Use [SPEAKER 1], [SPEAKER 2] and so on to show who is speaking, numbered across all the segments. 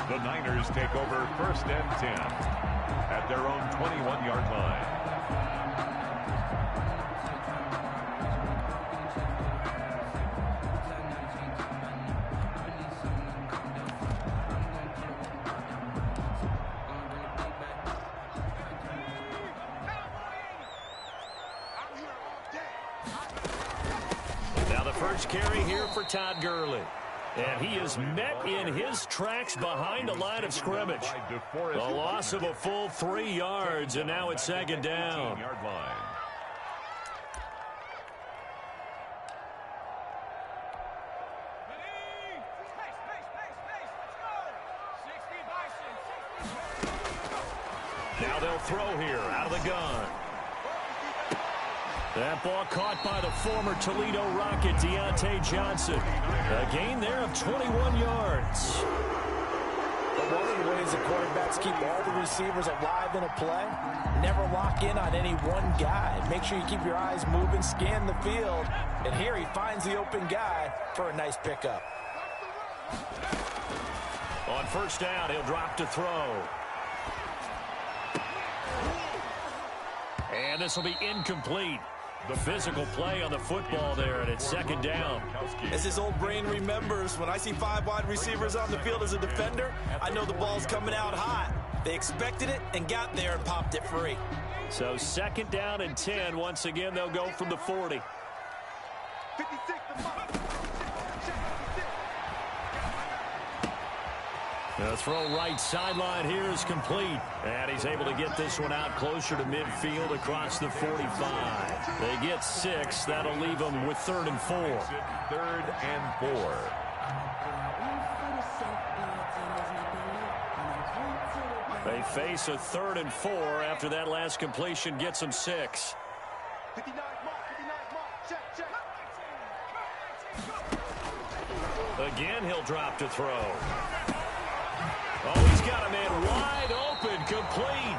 [SPEAKER 1] The Niners take over 1st and 10 at their own 21-yard line.
[SPEAKER 2] Now the first carry here for Todd Gurley. And he is met in his tracks behind a line of scrimmage. The loss of a full 3 yards, and now it's 2nd down. Now they'll throw here out of the gun. That ball caught by the former Toledo Rocket, Deontay Johnson. A gain there of 21 yards.
[SPEAKER 3] But one of the ways that quarterbacks keep all the receivers alive in a play, never lock in on any one guy. Make sure you keep your eyes moving, scan the field. And here he finds the open guy for a nice pickup.
[SPEAKER 2] On 1st down, he'll drop to throw. And this will be incomplete. The physical play on the football there, and it's 2nd down.
[SPEAKER 3] As his old brain remembers, when I see 5 wide receivers on the field as a defender, I know the ball's coming out hot. They expected it and got there and popped it free.
[SPEAKER 2] So 2nd down and 10. Once again, they'll go from the 40. The throw right sideline here is complete. And he's able to get this one out closer to midfield across the 45. They get 6. That'll leave them with 3rd and 4.
[SPEAKER 1] 3rd and 4.
[SPEAKER 2] They face a 3rd and 4 after that last completion gets them 6. Again, he'll drop to throw. Oh, he's got a man wide open, complete.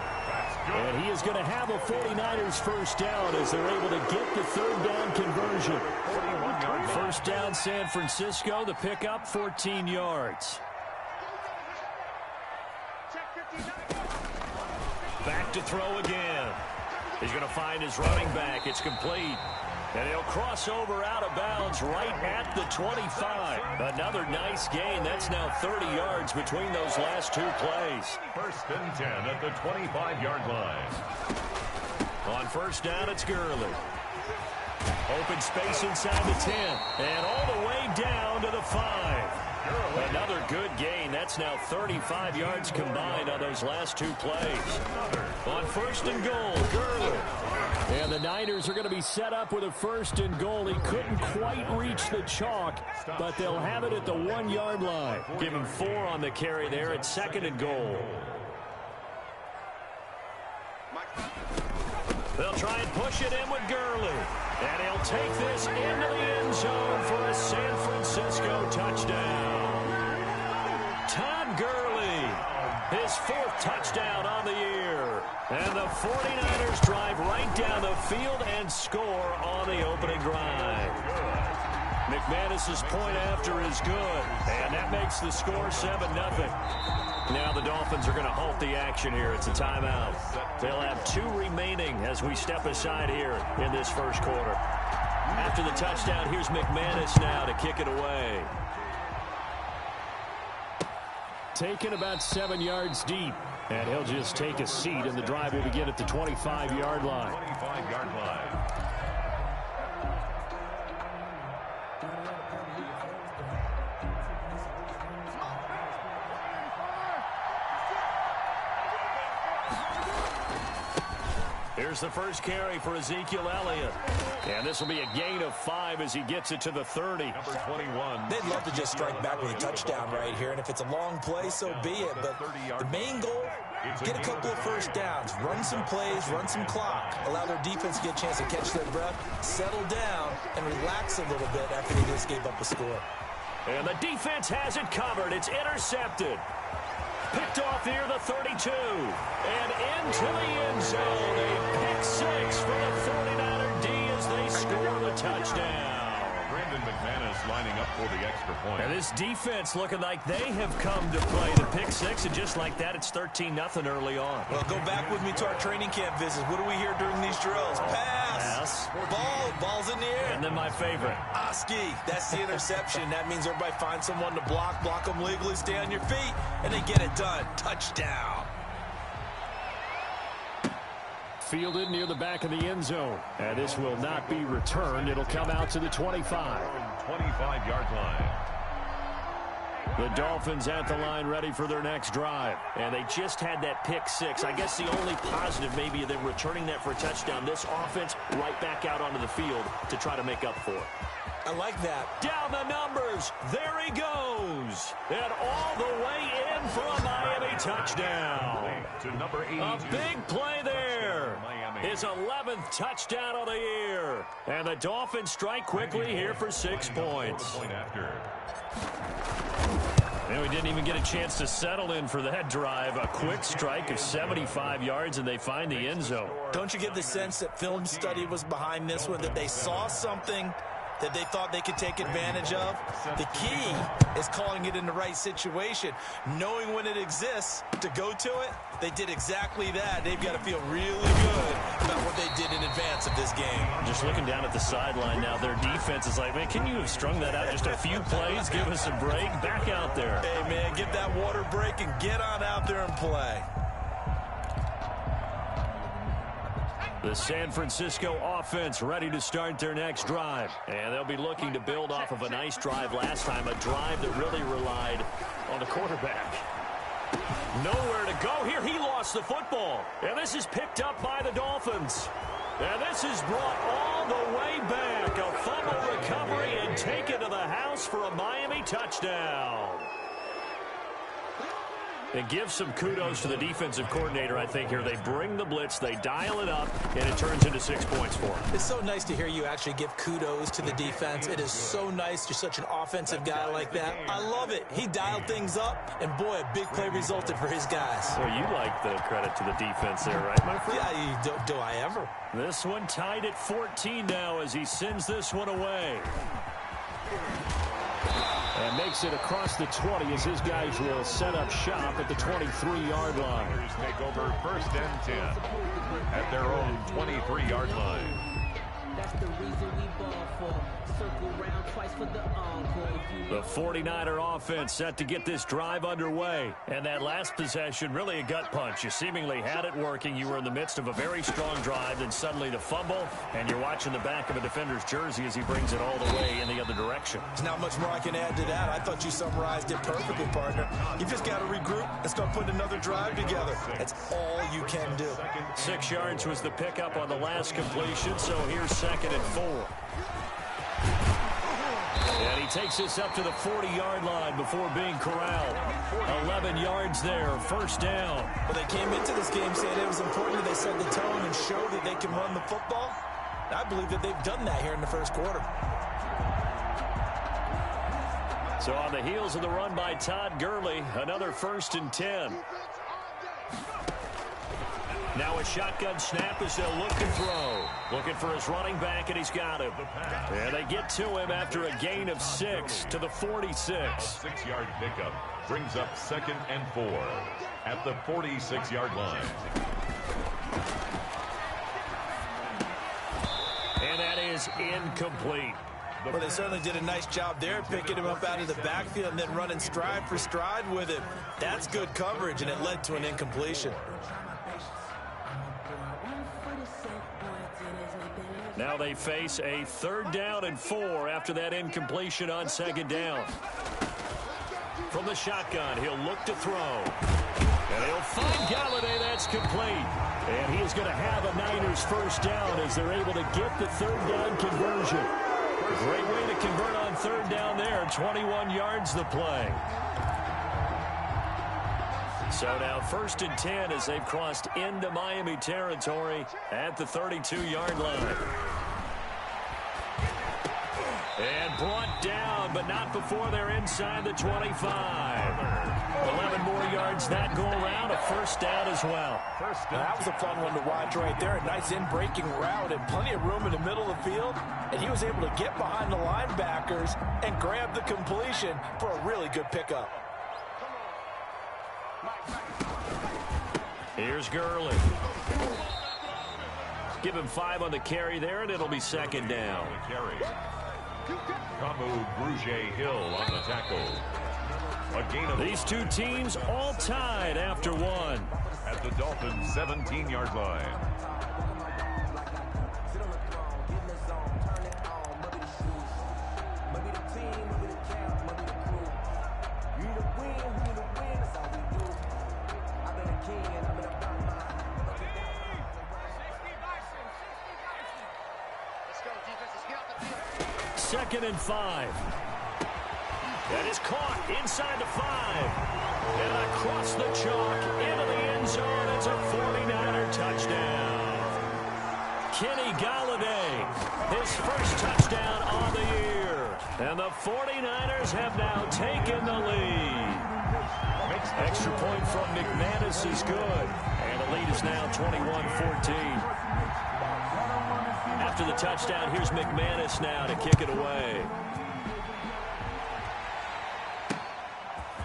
[SPEAKER 2] And he is going to have a 49ers first down as they're able to get the 3rd down conversion. 1st down, San Francisco. The pickup, 14 yards. Back to throw again. He's going to find his running back. It's complete. And he'll cross over out of bounds right at the 25. Another nice gain. That's now 30 yards between those last 2 plays.
[SPEAKER 1] 1st and 10 at the 25-yard line.
[SPEAKER 2] On 1st down, it's Gurley. Open space inside the 10. And all the way down to the 5. Another good gain. That's now 35 yards combined on those last 2 plays. On 1st and goal, Gurley. And the Niners are going to be set up with a 1st and goal. He couldn't quite reach the chalk, but they'll have it at the 1-yard line. Give him 4 on the carry there at 2nd and goal. They'll try and push it in with Gurley. And he'll take this into the end zone for a San Francisco touchdown. Todd Gurley, his 4th touchdown on the year. And the 49ers drive right down the field and score on the opening drive. McManus's point after is good, and that makes the score 7-0. Now the Dolphins are going to halt the action here. It's a timeout. They'll have 2 remaining as we step aside here in this 1st quarter. After the touchdown, here's McManus now to kick it away. Taken about 7 yards deep. And he'll just take a seat, and the drive will begin at the 25-yard line.
[SPEAKER 1] 25-yard line.
[SPEAKER 2] Here's the first carry for Ezekiel Elliott. And this will be a gain of 5 as he gets it to the 30.
[SPEAKER 1] Number 21.
[SPEAKER 3] They'd love to just strike back with a touchdown right here, and if it's a long play, so be it. But the main goal, get a couple of 1st downs, run some plays, run some clock, allow their defense to get a chance to catch their breath, settle down, and relax a little bit after they just gave up a score.
[SPEAKER 2] And the defense has it covered. It's intercepted. Picked off near the 32. And into the end zone. A pick 6 for the 49er D as they score the touchdown.
[SPEAKER 1] Brandon McManus lining up for the extra point.
[SPEAKER 2] And this defense looking like they have come to play. The pick six, and just like that, it's 13-0 early on.
[SPEAKER 3] Well, go back with me to our training camp visits. What do we hear during these drills? Pass. Ball's in the air.
[SPEAKER 2] And then my favorite.
[SPEAKER 3] Oski, that's the interception. That means everybody finds someone to block them legally, stay on your feet, and they get it done. Touchdown.
[SPEAKER 2] Fielded near the back of the end zone. And this will not be returned. It'll come out to the 25.
[SPEAKER 1] 25-yard line.
[SPEAKER 2] The Dolphins at the line ready for their next drive. And they just had that pick six. I guess the only positive maybe of them returning that for a touchdown. This offense right back out onto the field to try to make up for it.
[SPEAKER 3] I like that.
[SPEAKER 2] Down the numbers. There he goes. And all the way in for a Miami touchdown.
[SPEAKER 1] To number 82.
[SPEAKER 2] A big play there. His 11th touchdown of the year. And the Dolphins strike quickly here for 6 points. And we didn't even get a chance to settle in for that drive. A quick strike of 75 yards, and they find the end zone.
[SPEAKER 3] Don't you get the sense that film study was behind this one, that they saw something that they thought they could take advantage of? The key is calling it in the right situation, knowing when it exists to go to it. They did exactly that. They've got to feel really good about what they did in advance of this game.
[SPEAKER 2] Just looking down at the sideline now, their defense is like, man, can you have strung that out just a few plays? Give us a break. Back out there.
[SPEAKER 3] Hey, man, get that water break and get on out there and play.
[SPEAKER 2] The San Francisco offense ready to start their next drive. And they'll be looking to build off of a nice drive last time, a drive that really relied on the quarterback. Nowhere to go here. He lost the football. And this is picked up by the Dolphins. And this is brought all the way back. A fumble recovery and taken to the house for a Miami touchdown. And give some kudos to the defensive coordinator, I think, here. They bring the blitz, they dial it up, and it turns into 6 points for them.
[SPEAKER 3] It's so nice to hear you actually give kudos to the defense. It is so nice. You're such an offensive guy like that. I love it. He dialed things up, and boy, a big play resulted for his guys.
[SPEAKER 2] Well, you like the credit to the defense there, right, my friend?
[SPEAKER 3] Yeah, do I ever?
[SPEAKER 2] This one tied at 14 now as he sends this one away. And makes it across the 20 as his guys will set up shop at the 23-yard line.
[SPEAKER 1] Take over 1st and 10 at their own 23-yard line.
[SPEAKER 4] That's the reason we ball for. Circle round twice for the encore.
[SPEAKER 2] The 49er offense set to get this drive underway. And that last possession, really a gut punch. You seemingly had it working. You were in the midst of a very strong drive, then suddenly the fumble, and you're watching the back of a defender's jersey as he brings it all the way in the other direction.
[SPEAKER 3] There's not much more I can add to that. I thought you summarized it perfectly, partner. You just got to regroup and start putting another drive together. That's all you can do.
[SPEAKER 2] 6 yards was the pickup on the last completion, so here's 2nd and 4. And he takes this up to the 40-yard line before being corralled. 11 yards there, 1st down.
[SPEAKER 3] Well, they came into this game saying it was important that they set the tone and show that they can run the football. I believe that they've done that here in the first quarter.
[SPEAKER 2] So on the heels of the run by Todd Gurley, another 1st and 10. Now a shotgun snap as they'll look to throw. Looking for his running back, and he's got him. And they get to him after a gain of 6 to the 46.
[SPEAKER 1] A 6-yard pickup brings up 2nd and 4 at the 46-yard line.
[SPEAKER 2] And that is incomplete.
[SPEAKER 3] Well, they certainly did a nice job there, picking him up out of the backfield and then running stride for stride with him. That's good coverage, and it led to an incompletion.
[SPEAKER 2] Now they face a 3rd down and 4 after that incompletion on 2nd down. From the shotgun, he'll look to throw. And he'll find Galladay. That's complete. And he is going to have a Niners 1st down as they're able to get the 3rd down conversion. A great way to convert on 3rd down there. 21 yards the play. So now 1st and 10 as they've crossed into Miami territory at the 32-yard line. And brought down, but not before they're inside the 25. 11 more yards that go around, a first down as well.
[SPEAKER 3] That was a fun one to watch right there. A nice in-breaking route and plenty of room in the middle of the field. And he was able to get behind the linebackers and grab the completion for a really good pickup.
[SPEAKER 2] Here's Gurley. Give him 5 on the carry there, and it'll be second down.
[SPEAKER 1] Kamu Brugier-Hill on the tackle. A gain of
[SPEAKER 2] These two teams all tied after one.
[SPEAKER 1] At the Dolphins' 17-yard line.
[SPEAKER 2] Second and 5. That is caught inside the 5. And across the chalk into the end zone. It's a 49er touchdown. Kenny Galladay, his first touchdown on the year. And the 49ers have now taken the lead. Extra point from McManus is good. And the lead is now 21-14. After the touchdown, here's McManus now to kick it away.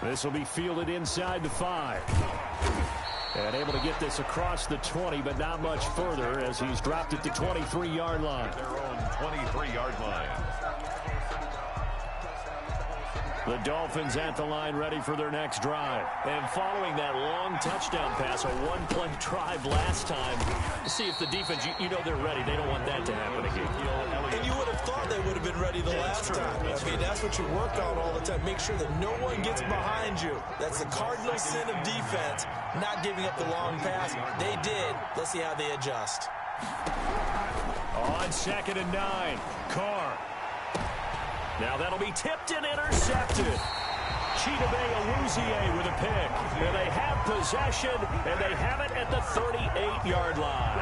[SPEAKER 2] This will be fielded inside the 5. And able to get this across the 20, but not much further as he's dropped it to 23-yard line.
[SPEAKER 1] Their own 23-yard line.
[SPEAKER 2] The Dolphins at the line ready for their next drive. And following that long touchdown pass, a one-play drive last time, to see if the defense, you know they're ready. They don't want that to happen again.
[SPEAKER 3] And you would have thought they would have been ready the last time. I mean, that's what you work on all the time. Make sure that no one gets behind you. That's the cardinal sin of defense, not giving up the long pass. They did. Let's see how they adjust.
[SPEAKER 2] On 2nd and 9, Carr. Now that'll be tipped and intercepted. Chidobe Awuzie with a pick. And they have possession, and they have it at the 38-yard line.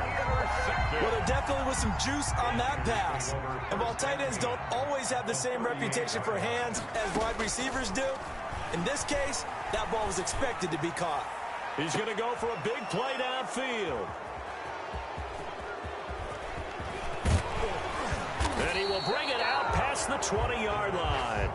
[SPEAKER 3] Well, there definitely was some juice on that pass. And while tight ends don't always have the same reputation for hands as wide receivers do, in this case, that ball was expected to be caught.
[SPEAKER 2] He's going to go for a big play downfield. And he will bring it out past the 20-yard line.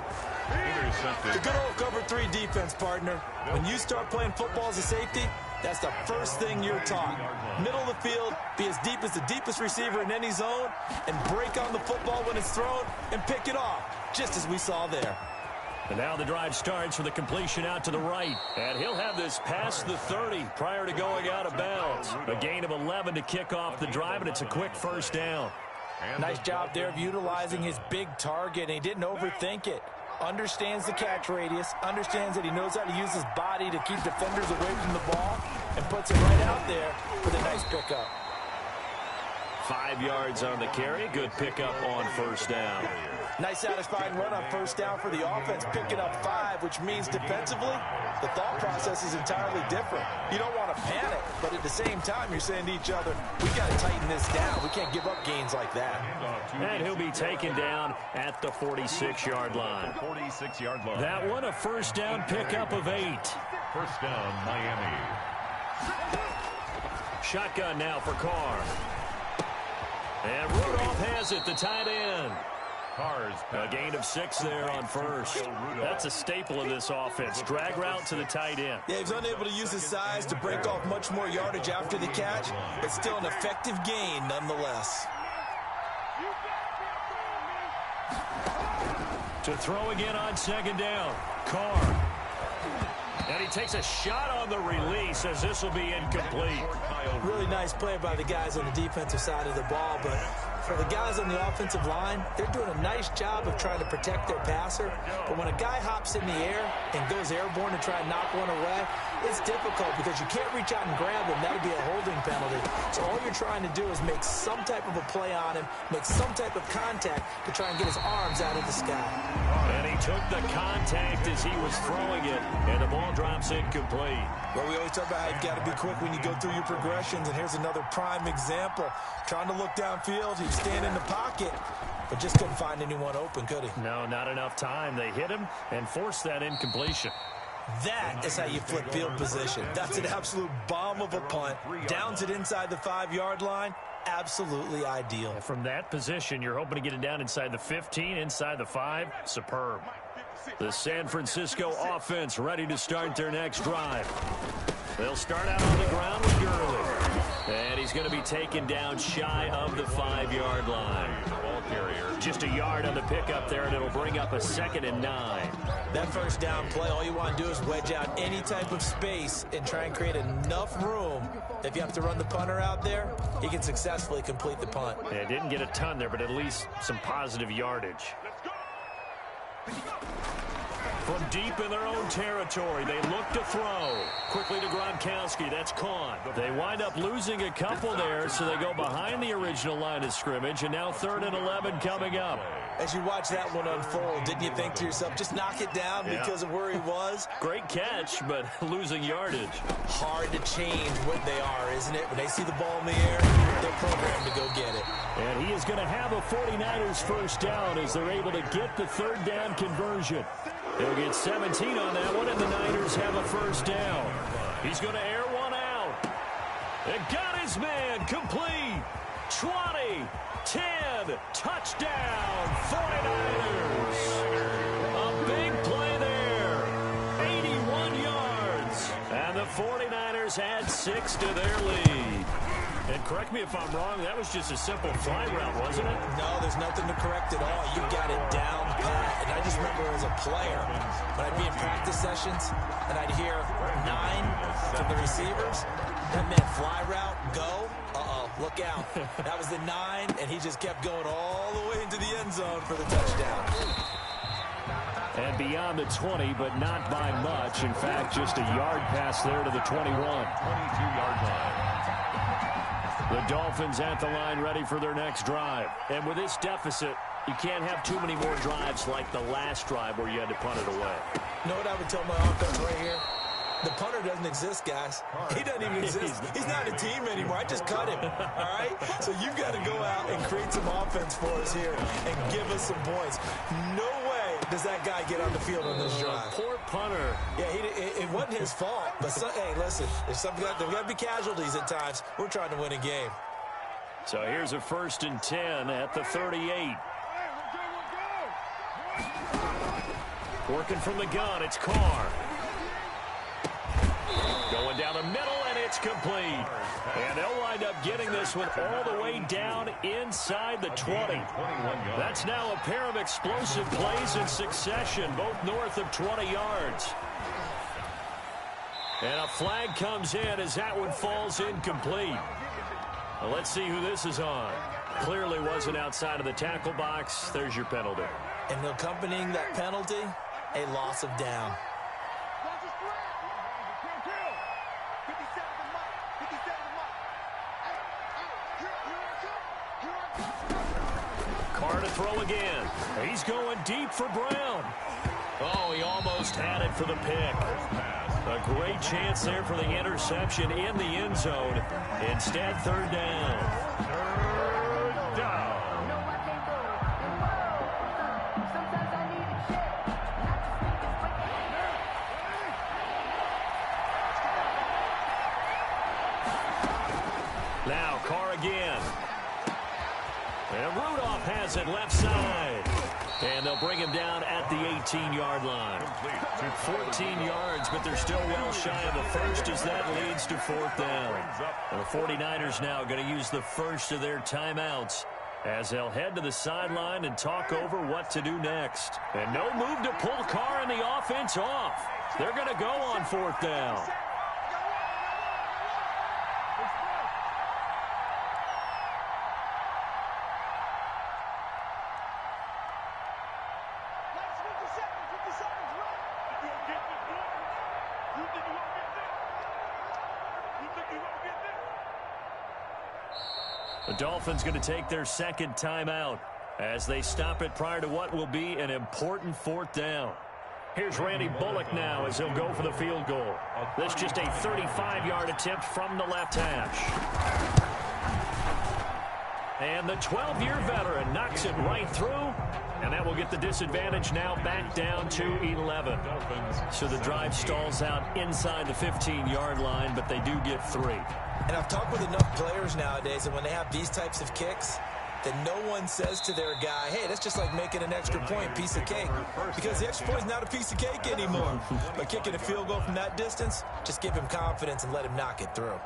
[SPEAKER 3] The good old cover 3 defense, partner. When you start playing football as a safety, that's the first thing you're taught. Middle of the field, be as deep as the deepest receiver in any zone, and break on the football when it's thrown and pick it off, just as we saw there.
[SPEAKER 2] And now the drive starts with a completion out to the right. And he'll have this past the 30 prior to going out of bounds. A gain of 11 to kick off the drive, and it's a quick first down.
[SPEAKER 3] Nice job there of utilizing his big target, and he didn't overthink it. Understands the catch radius, understands that he knows how to use his body to keep defenders away from the ball, and puts it right out there with a nice pickup.
[SPEAKER 2] 5 yards on the carry. Good pickup on first down.
[SPEAKER 3] Nice satisfying run on first down for the offense, picking up 5, which means defensively, the thought process is entirely different. You don't want to panic, but at the same time, you're saying to each other, we got to tighten this down. We can't give up gains like that.
[SPEAKER 2] And he'll be taken down at the 46-yard line.
[SPEAKER 1] 46-yard line.
[SPEAKER 2] That one, a first down pickup of 8.
[SPEAKER 1] First down, Miami.
[SPEAKER 2] Shotgun now for Carr. And Rudolph has it, the tight end. A gain of 6 there on first. That's a staple of this offense. Drag route to the tight end.
[SPEAKER 3] Yeah, he's unable to use his size to break off much more yardage after the catch, but still an effective gain nonetheless.
[SPEAKER 2] To throw again on second down. Carr. And he takes a shot on the release as this will be incomplete.
[SPEAKER 3] Really nice play by the guys on the defensive side of the ball, but for the guys on the offensive line, they're doing a nice job of trying to protect their passer. But when a guy hops in the air and goes airborne to try and knock one away, it's difficult because you can't reach out and grab him. That would be a holding penalty. So all you're trying to do is make some type of a play on him, make some type of contact to try and get his arms out of the sky.
[SPEAKER 2] And he took the contact as he was throwing it, and the ball drops incomplete.
[SPEAKER 3] Well, we always talk about how you've got to be quick when you go through your progressions, and here's another prime example. Trying to look downfield, he's standing in the pocket, but just couldn't find anyone open, could he?
[SPEAKER 2] No, not enough time. They hit him and forced that incompletion.
[SPEAKER 3] That is how you flip field position. That's an absolute bomb of a punt. Downs it inside the 5-yard line. Absolutely ideal.
[SPEAKER 2] From that position, you're hoping to get it down inside the 15, inside the 5. Superb. The San Francisco offense ready to start their next drive. They'll start out on the ground with Gurley. And he's going to be taken down shy of the 5-yard line. Ball carrier. Just a yard on the pickup there, and it'll bring up a 2nd and 9.
[SPEAKER 3] That first down play, all you want to do is wedge out any type of space and try and create enough room. If you have to run the punter out there, he can successfully complete the punt.
[SPEAKER 2] Yeah, didn't get a ton there, but at least some positive yardage. From deep in their own territory, they look to throw. Quickly to Gronkowski. That's caught. They wind up losing a couple there, so they go behind the original line of scrimmage, and now 3rd and 11 coming up.
[SPEAKER 3] As you watch that one unfold, didn't you think to yourself, just knock it down because of where he was?
[SPEAKER 2] Great catch, but losing yardage.
[SPEAKER 3] Hard to change what they are, isn't it? When they see the ball in the air, they're programmed to go get it.
[SPEAKER 2] And he is going to have a 49ers first down as they're able to get the 3rd down conversion. He'll get 17 on that one, and the Niners have a first down. He's going to air one out. It got his man complete. 20, 10, touchdown, 49ers. A big play there. 81 yards. And the 49ers add 6 to their lead. And correct me if I'm wrong, that was just a simple fly route, wasn't it?
[SPEAKER 3] No, there's nothing to correct at all. You got it down pat. And I just remember as a player, when I'd be in practice sessions, and I'd hear 9 from the receivers, that meant fly route, go, look out. That was the 9, and he just kept going all the way into the end zone for the touchdown.
[SPEAKER 2] And beyond the 20, but not by much. In fact, just a yard pass there to the 21.
[SPEAKER 1] 22-yard line.
[SPEAKER 2] The Dolphins at the line ready for their next drive. And with this deficit, you can't have too many more drives like the last drive where you had to punt it away.
[SPEAKER 3] You know what I would tell my offense right here? The punter doesn't exist, guys. He doesn't even exist. He's not a team anymore. I just cut him, all right? So you've got to go out and create some offense for us here and give us some points. No way does that guy get on the field on this drive.
[SPEAKER 2] Poor punter.
[SPEAKER 3] Yeah, it wasn't his fault. But, hey, listen, there's got to be casualties at times. We're trying to win a game.
[SPEAKER 2] So here's a 1st and 10 at the 38. Working from the gun, it's Carr. Going down the middle, and it's complete. And they'll wind up getting this one all the way down inside the 20. That's now a pair of explosive plays in succession, both north of 20 yards. And a flag comes in as that one falls incomplete. Well, let's see who this is on. Clearly wasn't outside of the tackle box. There's your penalty.
[SPEAKER 3] And accompanying that penalty, a loss of down.
[SPEAKER 2] Carr to throw again. He's going deep for Brown. Oh, he almost had it for the pick. A great chance there for the interception in the end zone. Instead, 3rd down. Now, Carr again. And Rudolph has it left side. And they'll bring him down at the 18-yard line. 14 yards, but they're still well shy of the first as that leads to 4th down. And the 49ers now going to use the first of their timeouts as they'll head to the sideline and talk over what to do next. And no move to pull Carr and the offense off. They're going to go on 4th down. The Dolphins going to take their 2nd timeout as they stop it prior to what will be an important 4th down. Here's Randy Bullock now as he'll go for the field goal. That's just a 35-yard attempt from the left hash. And the 12-year veteran knocks it right through, And that will get the disadvantage now back down to 11. So the drive stalls out inside the 15-yard line, but they do get 3.
[SPEAKER 3] And I've talked with enough players nowadays, and when they have these types of kicks, that no one says to their guy, hey, that's just like making an extra point, piece of cake. Because the extra point is not a piece of cake anymore. But kicking a field goal from that distance, just give him confidence and let him knock it through.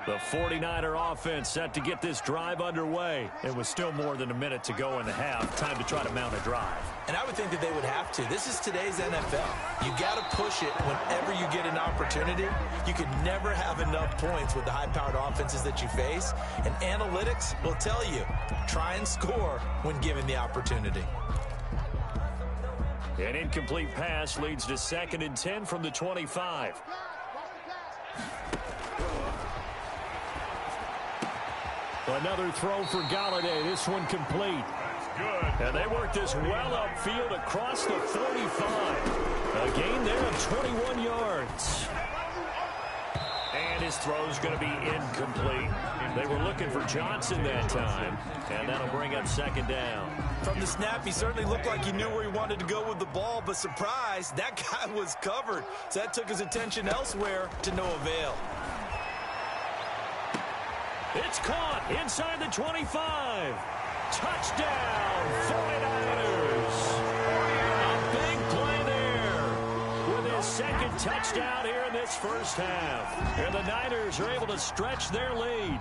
[SPEAKER 2] The 49er offense set to get this drive underway. It was still more than a minute to go in the half. Time to try to mount a drive.
[SPEAKER 3] And I would think that they would have to. This is today's NFL. You got to push it whenever you get an opportunity. You could never have enough points with the high-powered offenses that you face. And analytics will tell you, try and score when given the opportunity.
[SPEAKER 2] An incomplete pass leads to 2nd and 10 from the 25. Another throw for Galladay. This one complete. And they work this well upfield across the 45. A gain there of 21 yards. And his throw's going to be incomplete. They were looking for Johnson that time. And that'll bring up 2nd down.
[SPEAKER 3] From the snap, he certainly looked like he knew where he wanted to go with the ball, but surprise, that guy was covered. So that took his attention elsewhere to no avail.
[SPEAKER 2] It's caught inside the 25. Touchdown, 49ers. A big play there with his 2nd touchdown here in this first half. And the Niners are able to stretch their lead.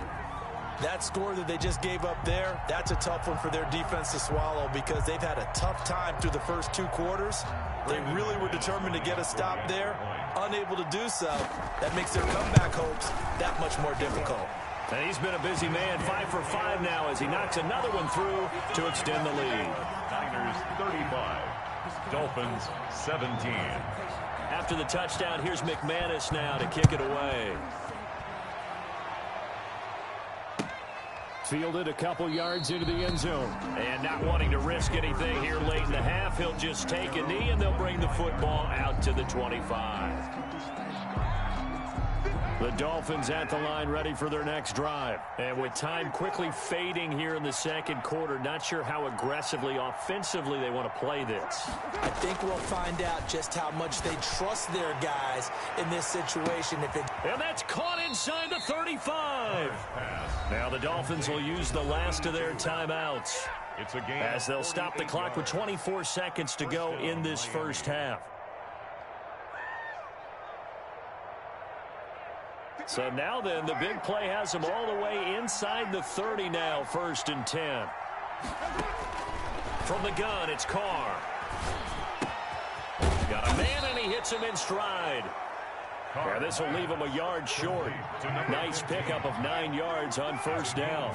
[SPEAKER 3] That score that they just gave up there, that's a tough one for their defense to swallow because they've had a tough time through the first 2 quarters. They really were determined to get a stop there. Unable to do so, that makes their comeback hopes that much more difficult.
[SPEAKER 2] And he's been a busy man, 5 for 5 now as he knocks another one through to extend the lead.
[SPEAKER 1] Niners 35, Dolphins 17.
[SPEAKER 2] After the touchdown, here's McManus now to kick it away. Fielded a couple yards into the end zone. And not wanting to risk anything here late in the half, he'll just take a knee and they'll bring the football out to the 25. The Dolphins at the line ready for their next drive. And with time quickly fading here in the 2nd quarter, not sure how aggressively, offensively they want to play this.
[SPEAKER 3] I think we'll find out just how much they trust their guys in this situation.
[SPEAKER 2] And that's caught inside the 35. Now the Dolphins will use the last of their timeouts as they'll stop the clock with 24 seconds to go in this first half. So now then, the big play has them all the way inside the 30 now, 1st and 10. From the gun, it's Carr. Got a man, and he hits him in stride. Yeah, this will leave him a yard short. Nice pickup of 9 yards on 1st down.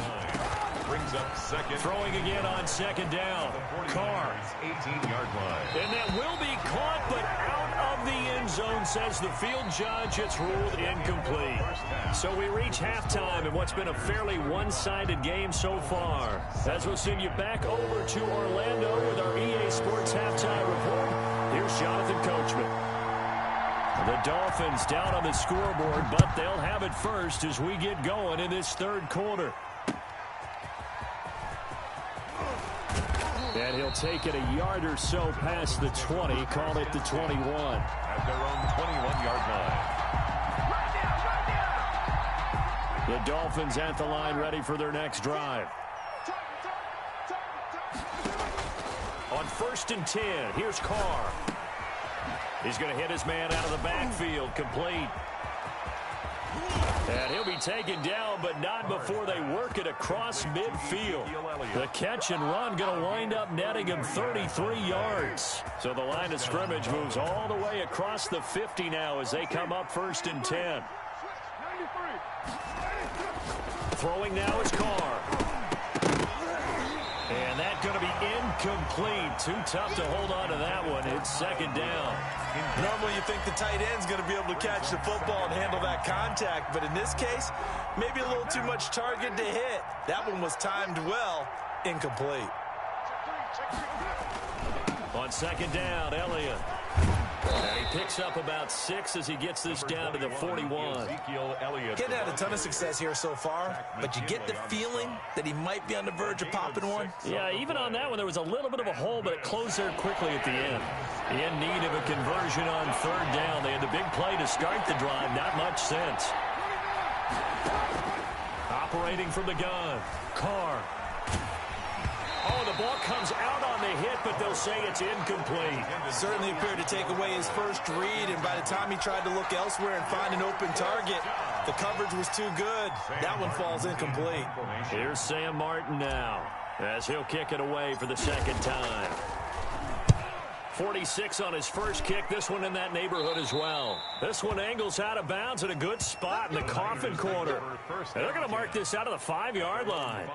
[SPEAKER 1] Brings up 2nd.
[SPEAKER 2] Throwing again on 2nd down. Carr.
[SPEAKER 1] 18-yard line.
[SPEAKER 2] And that will be caught, but out of the end zone, says the field judge. It's ruled incomplete. So we reach halftime in what's been a fairly one-sided game so far. As we'll send you back over to Orlando with our EA Sports Halftime Report, here's Jonathan Coachman. The Dolphins down on the scoreboard, but they'll have it first as we get going in this 3rd quarter. And he'll take it a yard or so past the 20, call it the 21.
[SPEAKER 1] At their own 21-yard line.
[SPEAKER 2] The Dolphins at the line ready for their next drive. On 1st and 10, here's Carr. He's going to hit his man out of the backfield, complete. And he'll be taken down, but not before they work it across midfield. The catch and run going to wind up netting him 33 yards. So the line of scrimmage moves all the way across the 50 now as they come up 1st and 10. Throwing now is Carr. And that's going to be incomplete. Too tough to hold on to that one. It's 2nd down.
[SPEAKER 3] Normally you think the tight end's going to be able to catch the football and handle that contact, but in this case, maybe a little too much target to hit. That one was timed well, incomplete.
[SPEAKER 2] On 2nd down, Elliott. And he picks up about 6 as he gets this down to the 41.
[SPEAKER 3] Getting had a ton of success here so far, but you get the feeling that he might be on the verge of popping one.
[SPEAKER 2] Yeah, even on that one, there was a little bit of a hole, but it closed there quickly at the end. In need of a conversion on 3rd down. They had the big play to start the drive. Not much sense. Operating from the gun. Carr. Oh, the ball comes out on the hit, but they'll say it's incomplete.
[SPEAKER 3] Certainly appeared to take away his first read, and by the time he tried to look elsewhere and find an open target, the coverage was too good. That one falls incomplete.
[SPEAKER 2] Here's Sam Martin now, as he'll kick it away for the 2nd time. 46 on his first kick. This one in that neighborhood as well. This one angles out of bounds at a good spot in the coffin corner. And they're going to mark this out of the 5-yard line.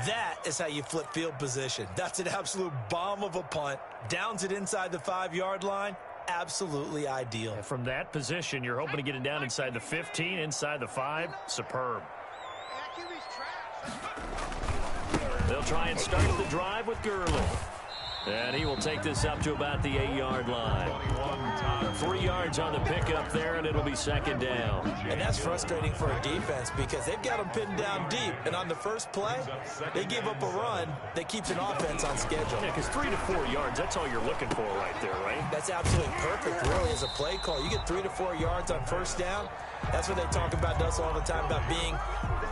[SPEAKER 3] That is how you flip field position. That's an absolute bomb of a punt. Downs it inside the 5-yard line. Absolutely ideal.
[SPEAKER 2] And from that position, you're hoping to get it down inside the 15, inside the 5. Superb. They'll try and start the drive with Gurley. And he will take this up to about the 8-yard line. 3 yards on the pickup there, and it'll be 2nd down.
[SPEAKER 3] And that's frustrating for a defense because they've got them pinned down deep. And on the first play, they give up a run that keeps an offense on schedule.
[SPEAKER 2] Yeah, because 3 to 4 yards, that's all you're looking for right there, right?
[SPEAKER 3] That's absolutely perfect, really, as a play call. You get 3 to 4 yards on 1st down. That's what they talk about us all the time, about being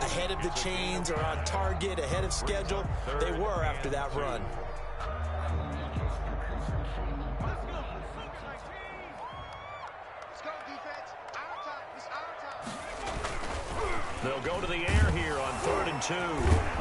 [SPEAKER 3] ahead of the chains or on target, ahead of schedule. They were after that run.
[SPEAKER 2] They'll go to the air here on 3rd and 2.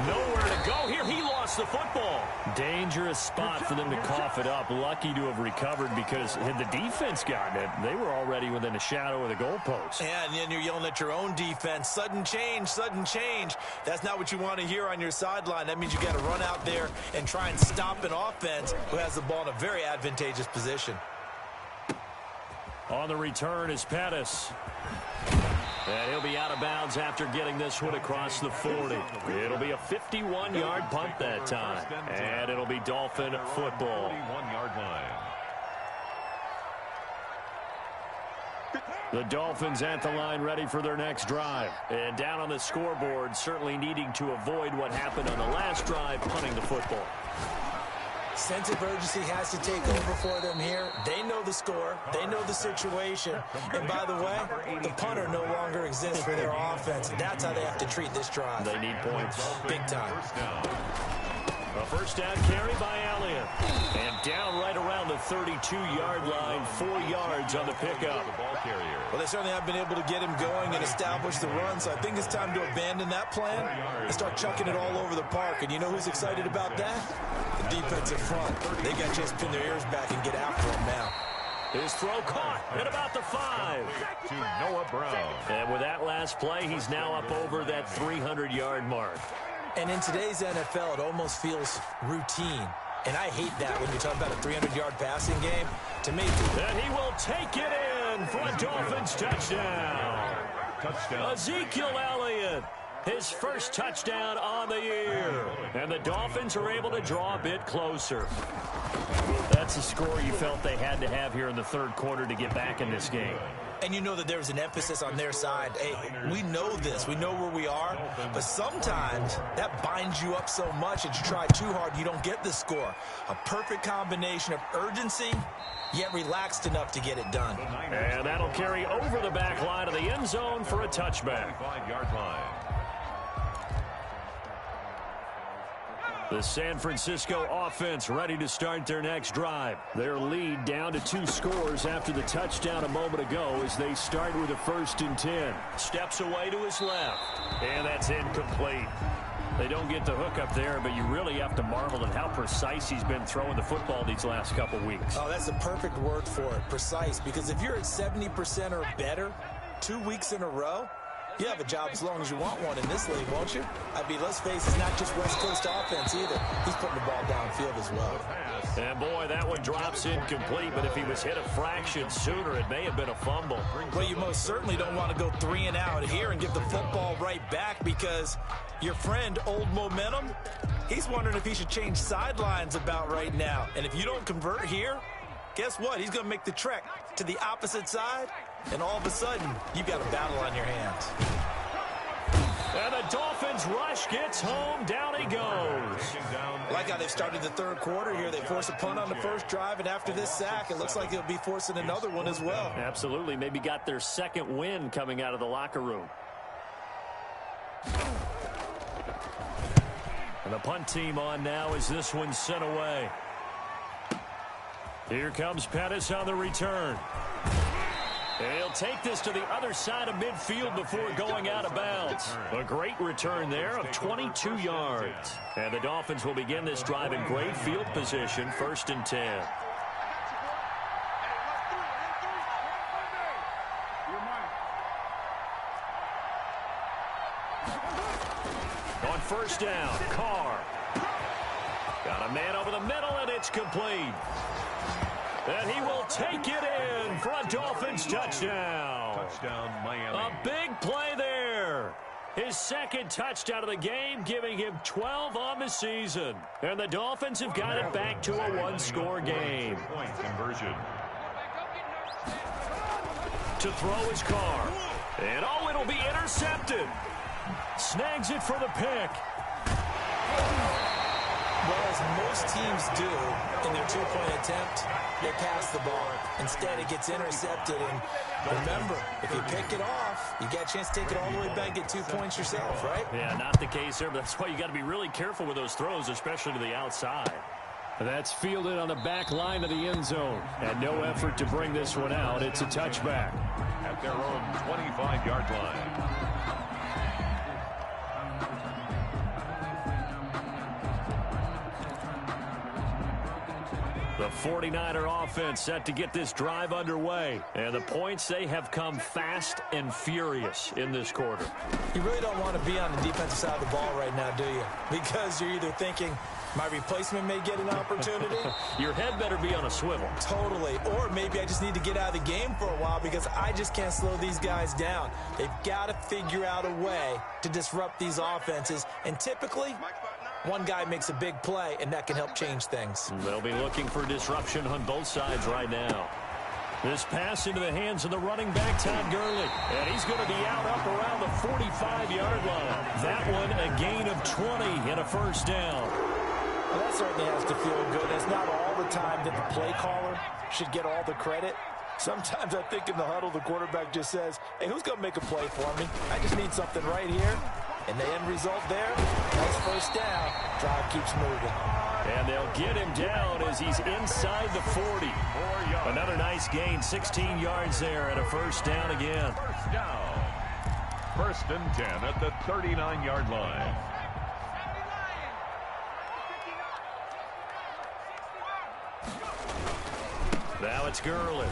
[SPEAKER 2] Nowhere to go here. He lost the football. Dangerous spot for them to cough it up. Lucky to have recovered because had the defense gotten it, they were already within a shadow of the goalpost.
[SPEAKER 3] Yeah, and then you're yelling at your own defense. Sudden change, sudden change. That's not what you want to hear on your sideline. That means you got to run out there and try and stop an offense who has the ball in a very advantageous position.
[SPEAKER 2] On the return is Pettis. And he'll be out of bounds after getting this one across the 40. It'll be a 51-yard punt that time. And it'll be Dolphin football.
[SPEAKER 1] 41-yard line.
[SPEAKER 2] The Dolphins at the line ready for their next drive. And down on the scoreboard, certainly needing to avoid what happened on the last drive, punting the football.
[SPEAKER 3] Sense of urgency has to take over for them here. They know the score. They know the situation. And by the way, the punter no longer exists for their offense. That's how they have to treat this drive.
[SPEAKER 2] They need points.
[SPEAKER 3] Big time.
[SPEAKER 2] A 1st down carry by Elliott. And down right around the 32-yard line, 4 yards on the pickup.
[SPEAKER 3] Well, they certainly have been able to get him going and establish the run, so I think it's time to abandon that plan and start chucking it all over the park. And you know who's excited about that? The defensive front. They got to just pin their ears back and get after him now.
[SPEAKER 2] His throw caught at about the 5.
[SPEAKER 1] To Noah Brown.
[SPEAKER 2] And with that last play, he's now up over that 300-yard mark.
[SPEAKER 3] And in today's NFL, it almost feels routine. And I hate that when you talk about a 300-yard passing game. To me,
[SPEAKER 2] and he will take it in for a Dolphins touchdown. Ezekiel Elliott, his first touchdown on the year. And the Dolphins are able to draw a bit closer. That's a score you felt they had to have here in the 3rd quarter to get back in this game.
[SPEAKER 3] And you know that there's an emphasis on their side. Hey, we know this. We know where we are. But sometimes that binds you up so much that you try too hard, you don't get the score. A perfect combination of urgency, yet relaxed enough to get it done.
[SPEAKER 2] And that'll carry over the back line of the end zone for a touchback.
[SPEAKER 1] 5-yard line.
[SPEAKER 2] The San Francisco offense ready to start their next drive. Their lead down to 2 scores after the touchdown a moment ago as they start with a 1st and 10. Steps away to his left. And that's incomplete. They don't get the hook up there, but you really have to marvel at how precise he's been throwing the football these last couple weeks.
[SPEAKER 3] Oh, that's the perfect word for it, precise. Because if you're at 70% or better 2 weeks in a row, you have a job as long as you want one in this league, won't you? I mean, let's face it, it's not just West Coast offense either. He's putting the ball downfield as well.
[SPEAKER 2] And boy, that one drops incomplete, but if he was hit a fraction sooner, it may have been a fumble.
[SPEAKER 3] Well, you most certainly don't want to go 3 and out here and give the football right back because your friend, Old Momentum, he's wondering if he should change sidelines about right now. And if you don't convert here, guess what? He's going to make the trek to the opposite side, and all of a sudden, you've got a battle on your hands.
[SPEAKER 2] And the Dolphins rush gets home. Down he goes.
[SPEAKER 3] I like how they've started the third quarter here. They force a punt on the first drive, and after this sack, it looks like they'll be forcing another one as well.
[SPEAKER 2] Absolutely. Maybe got their second win coming out of the locker room. And the punt team on now as this one's sent away. Here comes Pettis on the return. He'll take this to the other side of midfield before going out of bounds. A great return there of 22 yards. And the Dolphins will begin this drive in great field position, 1st and 10. On 1st down, Carr. Got a man over the middle, and it's complete. And he will take it in for a Dolphins touchdown.
[SPEAKER 1] Touchdown, Miami.
[SPEAKER 2] A big play there. His second touchdown of the game, giving him 12 on the season. And the Dolphins have got it back to a one-score game.
[SPEAKER 1] Point conversion.
[SPEAKER 2] To throw his Carr. And oh, it'll be intercepted. Snags it for the pick.
[SPEAKER 3] Well, as most teams do in their two-point attempt, they pass the ball. Instead, it gets intercepted. And remember, if you pick it off, you get a chance to take it all the way back and get 2 points yourself, right?
[SPEAKER 2] Yeah, not the case there, but that's why you got to be really careful with those throws, especially to the outside. That's fielded on the back line of the end zone. And no effort to bring this one out. It's a touchback.
[SPEAKER 1] At their own 25-yard line.
[SPEAKER 2] The 49er offense set to get this drive underway. And the points, they have come fast and furious in this quarter.
[SPEAKER 3] You really don't want to be on the defensive side of the ball right now, do you? Because you're either thinking, my replacement may get an opportunity.
[SPEAKER 2] Your head better be on a swivel.
[SPEAKER 3] Totally. Or maybe I just need to get out of the game for a while because I just can't slow these guys down. They've got to figure out a way to disrupt these offenses. And typically, one guy makes a big play, and that can help change things.
[SPEAKER 2] They'll be looking for disruption on both sides right now. This pass into the hands of the running back, Todd Gurley. And he's going to be out up around the 45-yard line. That one a gain of 20 and a 1st down.
[SPEAKER 3] Well, that certainly has to feel good. It's not all the time that the play caller should get all the credit. Sometimes I think in the huddle, the quarterback just says, hey, who's going to make a play for me? I just need something right here. And the end result there, nice 1st down. Drive keeps moving.
[SPEAKER 2] And they'll get him down as he's inside the 40. Another nice gain, 16 yards there and a 1st down again.
[SPEAKER 1] 1st down. 1st and 10 at the 39-yard line.
[SPEAKER 2] Now it's Gurley.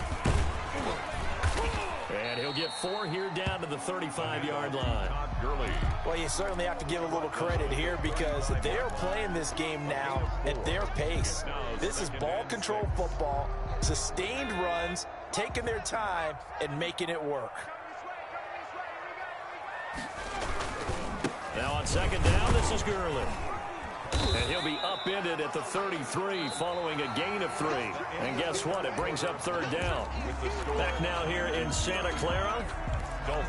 [SPEAKER 2] And he'll get 4 here down to the 35-yard line.
[SPEAKER 1] Todd Gurley.
[SPEAKER 3] Well, you certainly have to give a little credit here because they're playing this game now at their pace. This is ball control football, sustained runs, taking their time, and making it work.
[SPEAKER 2] Now on 2nd down, this is Gurley. And he'll be upended at the 33 following a gain of 3. And guess what? It brings up 3rd down. Back now here in Santa Clara.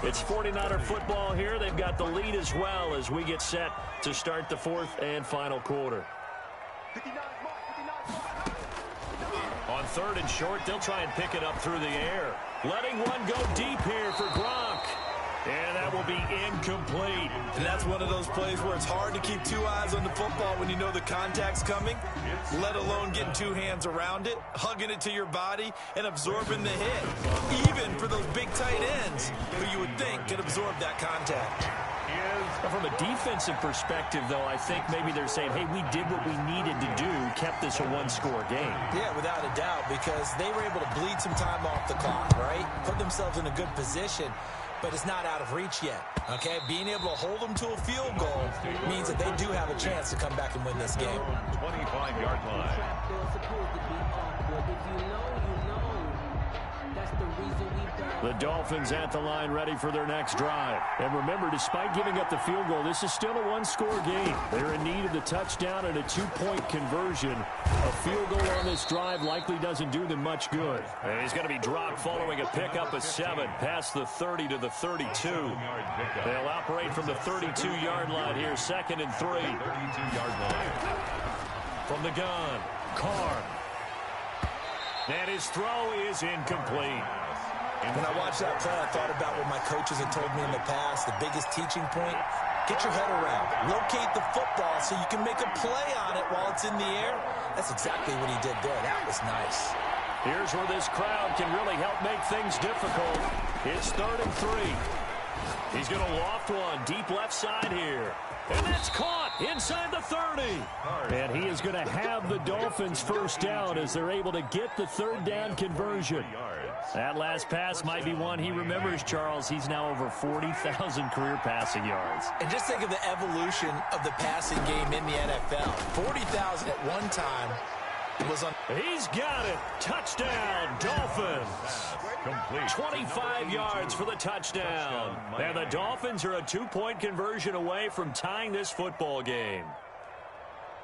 [SPEAKER 2] It's 49er football here. They've got the lead as well as we get set to start the 4th and final quarter. On 3rd and short, they'll try and pick it up through the air. Letting one go deep here for Gronk. And that will be incomplete.
[SPEAKER 3] And that's one of those plays where it's hard to keep 2 eyes on the football when you know the contact's coming, let alone getting 2 hands around it, hugging it to your body, and absorbing the hit. Even for those big tight ends who you would think could absorb that contact.
[SPEAKER 2] From a defensive perspective, though, I think maybe they're saying, hey, we did what we needed to do, kept this a one-score game.
[SPEAKER 3] Yeah, without a doubt, because they were able to bleed some time off the clock, right? Put themselves in a good position. But it's not out of reach yet, okay? Being able to hold them to a field goal means that they do have a chance to come back and win this game.
[SPEAKER 1] 25-yard line.
[SPEAKER 4] That's the reason we ball.
[SPEAKER 2] The Dolphins at the line ready for their next drive. And remember, despite giving up the field goal, this is still a one-score game. They're in need of the touchdown and a two-point conversion. A field goal on this drive likely doesn't do them much good. And he's going to be dropped following a pickup of 7 past the 30 to the 32. They'll operate from the 32-yard line here, 2nd and 3.
[SPEAKER 1] 32-yard line.
[SPEAKER 2] From the gun, Carr. And his throw is incomplete.
[SPEAKER 3] When I watched that play, I thought about what my coaches had told me in the past. The biggest teaching point, get your head around. Locate the football so you can make a play on it while it's in the air. That's exactly what he did there. That was nice.
[SPEAKER 2] Here's where this crowd can really help make things difficult. It's 3rd and 3. He's going to loft one deep left side here. And that's caught inside the 30. And he is going to have the Dolphins first down as they're able to get the 3rd down conversion. That last pass might be one he remembers, Charles. He's now over 40,000 career passing yards.
[SPEAKER 3] And just think of the evolution of the passing game in the NFL. 40,000 at one time.
[SPEAKER 2] He's got it. Touchdown, Dolphins.
[SPEAKER 1] Complete.
[SPEAKER 2] 25 yards for the touchdown. And the Dolphins are a 2-point conversion away from tying this football game.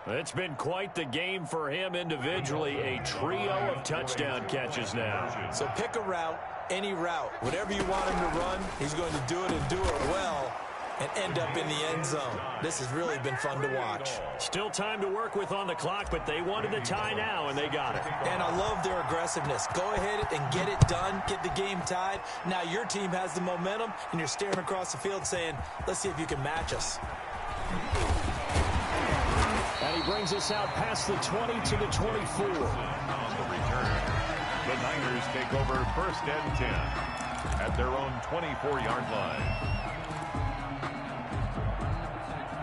[SPEAKER 2] It's been quite the game for him individually. A trio of touchdown catches now.
[SPEAKER 3] So pick a route, any route. Whatever you want him to run, he's going to do it and do it well and end up in the end zone. This has really been fun to watch.
[SPEAKER 2] Still time to work with on the clock, but they wanted the tie now, and they got it.
[SPEAKER 3] And I love their aggressiveness. Go ahead and get it done, get the game tied. Now your team has the momentum, and you're staring across the field saying, let's see if you can match us.
[SPEAKER 2] And he brings us out past the 20 to the 24.
[SPEAKER 1] On the return, the Niners take over 1st and 10 at their own 24-yard line.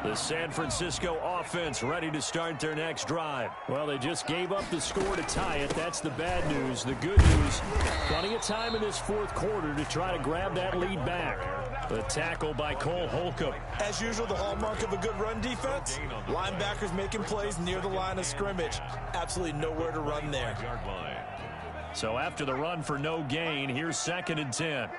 [SPEAKER 2] The San Francisco offense ready to start their next drive. Well, they just gave up the score to tie it. That's the bad news. The good news, plenty of time in this 4th quarter to try to grab that lead back. The tackle by Cole Holcomb.
[SPEAKER 3] As usual, the hallmark of a good run defense, linebackers making plays near the line of scrimmage. Absolutely nowhere to run there.
[SPEAKER 2] So after the run for no gain, here's 2nd and 10.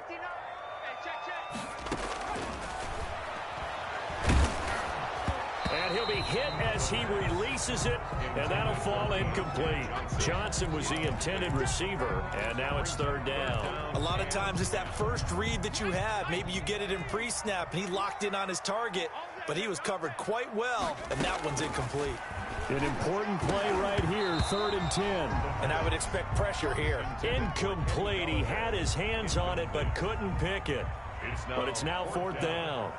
[SPEAKER 2] And he'll be hit as he releases it, and that'll fall incomplete. Johnson was the intended receiver, and now it's 3rd down.
[SPEAKER 3] A lot of times it's that first read that you have. Maybe you get it in pre-snap, and he locked in on his target, but he was covered quite well, and that one's incomplete.
[SPEAKER 2] An important play right here, 3rd and 10.
[SPEAKER 3] And I would expect pressure here.
[SPEAKER 2] Incomplete. He had his hands on it, but couldn't pick it. But it's now 4th down.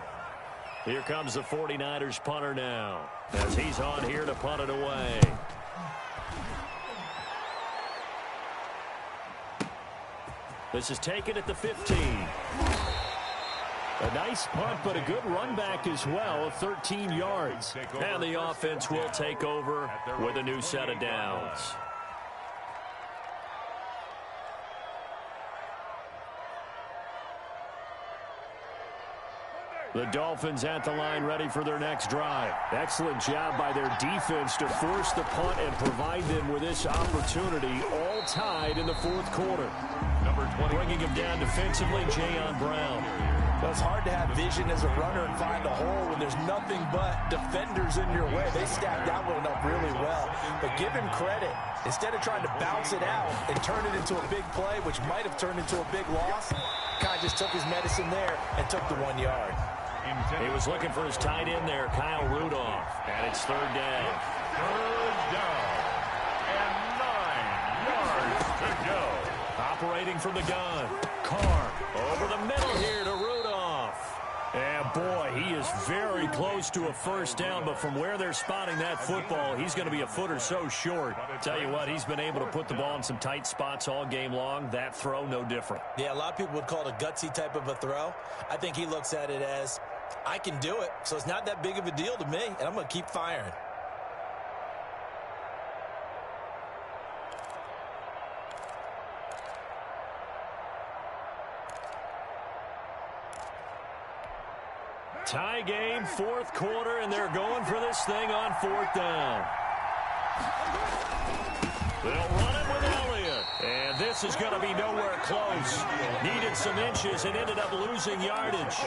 [SPEAKER 2] Here comes the 49ers punter now, as he's on here to punt it away. This is taken at the 15. A nice punt, but a good run back as well of 13 yards. And the offense will take over with a new set of downs. The Dolphins at the line ready for their next drive. Excellent job by their defense to force the punt and provide them with this opportunity, all tied in the 4th quarter.
[SPEAKER 1] Number 20.
[SPEAKER 2] Bringing him down defensively, Jayon Brown.
[SPEAKER 3] Well, it's hard to have vision as a runner and find a hole when there's nothing but defenders in your way. They stacked that one up really well. But give him credit. Instead of trying to bounce it out and turn it into a big play, which might have turned into a big loss, kind of just took his medicine there and took the 1 yard.
[SPEAKER 2] He was looking for his tight end there, Kyle Rudolph. And it's 3rd down.
[SPEAKER 1] 3rd down. And 9 yards to go.
[SPEAKER 2] Operating from the gun. Carr over the middle here to Rudolph. And boy, he is very close to a 1st down, but from where they're spotting that football, he's going to be a foot or so short. Tell you what, he's been able to put the ball in some tight spots all game long. That throw, no different.
[SPEAKER 3] Yeah, a lot of people would call it a gutsy type of a throw. I think he looks at it as, I can do it, so it's not that big of a deal to me, and I'm going to keep firing.
[SPEAKER 2] Tie game, 4th quarter, and they're going for this thing on 4th down. They'll run it with Elliott. And this this is going to be nowhere close. Needed some inches and ended up losing yardage.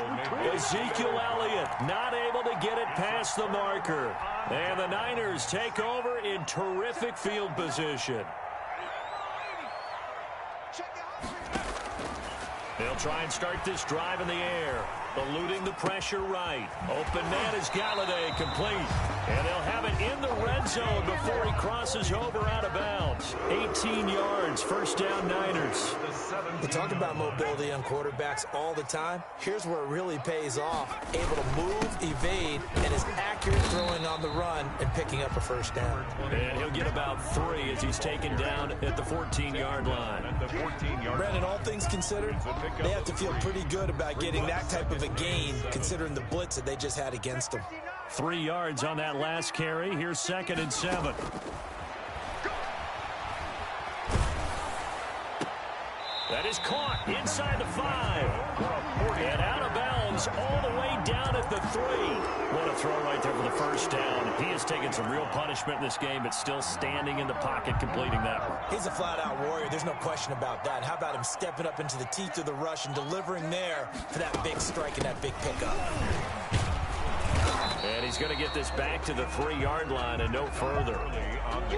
[SPEAKER 2] Ezekiel Elliott not able to get it past the marker. And the Niners take over in terrific field position. They'll try and start this drive in the air. Eluding the pressure right. Open man is Galladay, complete. And they'll have it in the red zone before he crosses over out of bounds. 18 yards, first down Niners.
[SPEAKER 3] We talk about mobility on quarterbacks all the time. Here's where it really pays off. Able to move, evade, and is accurate throwing on the run and picking up a first down.
[SPEAKER 2] And he'll get about 3 as he's taken down at the 14-yard line.
[SPEAKER 3] Brandon, all things considered, they have to feel pretty good about getting that type of a gain considering the blitz that they just had against them.
[SPEAKER 2] 3 yards on that last carry. Here's 2nd and 7. That is caught inside the 5. And out of bounds all the way down at the 3. What a throw right there for the first down. He has taken some real punishment in this game, but still standing in the pocket completing that one.
[SPEAKER 3] He's a flat-out warrior. There's no question about that. How about him stepping up into the teeth of the rush and delivering there for that big strike and that big pickup.
[SPEAKER 2] And he's going to get this back to the 3-yard line and no further.